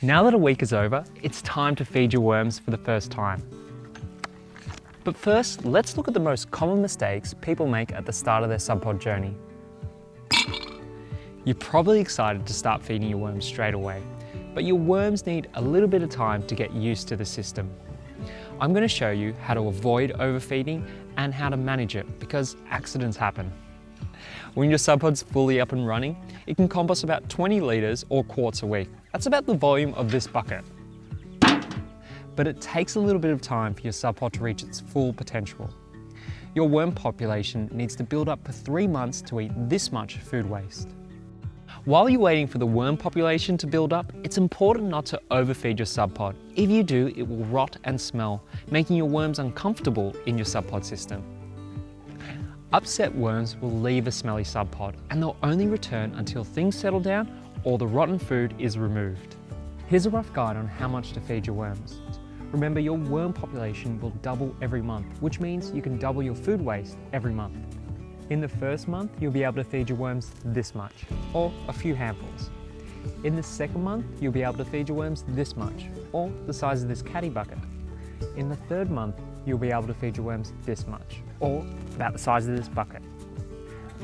Now that a week is over, it's time to feed your worms for the first time. But first, let's look at the most common mistakes people make at the start of their Subpod journey. You're probably excited to start feeding your worms straight away, but your worms need a little bit of time to get used to the system. I'm going to show you how to avoid overfeeding and how to manage it, because accidents happen. When your Subpod's fully up and running, it can compost about 20 litres or quarts a week. That's about the volume of this bucket. But it takes a little bit of time for your Subpod to reach its full potential. Your worm population needs to build up for 3 months to eat this much food waste. While you're waiting for the worm population to build up, it's important not to overfeed your Subpod. If you do, it will rot and smell, making your worms uncomfortable in your Subpod system. Upset worms will leave a smelly Subpod, and they'll only return until things settle down or the rotten food is removed. Here's a rough guide on how much to feed your worms. Remember, your worm population will double every month, which means you can double your food waste every month. In the first month, you'll be able to feed your worms this much, or a few handfuls. In the second month, you'll be able to feed your worms this much, or the size of this caddy bucket. In the third month, you'll be able to feed your worms this much, or about the size of this bucket.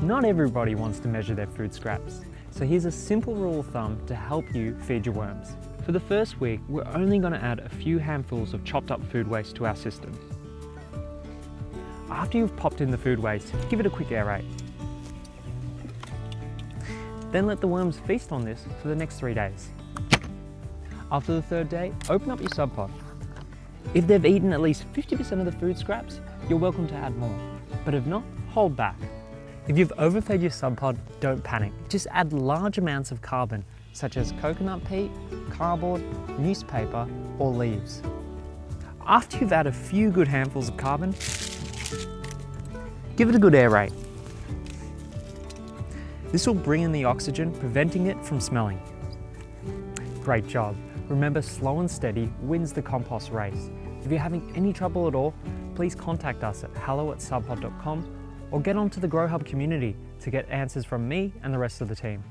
Not everybody wants to measure their food scraps, so here's a simple rule of thumb to help you feed your worms. For the first week, we're only going to add a few handfuls of chopped up food waste to our system. After you've popped in the food waste, give it a quick aerate. Then let the worms feast on this for the next 3 days. After the third day, open up your Subpod. If they've eaten at least 50% of the food scraps, you're welcome to add more. But if not, hold back. If you've overfed your Subpod, don't panic. Just add large amounts of carbon, such as coconut peat, cardboard, newspaper, or leaves. After you've added a few good handfuls of carbon, give it a good aerate. This will bring in the oxygen, preventing it from smelling. Great job. Remember, slow and steady wins the compost race. If you're having any trouble at all, please contact us at hello@subpod.com or get onto the Grow Hub community to get answers from me and the rest of the team.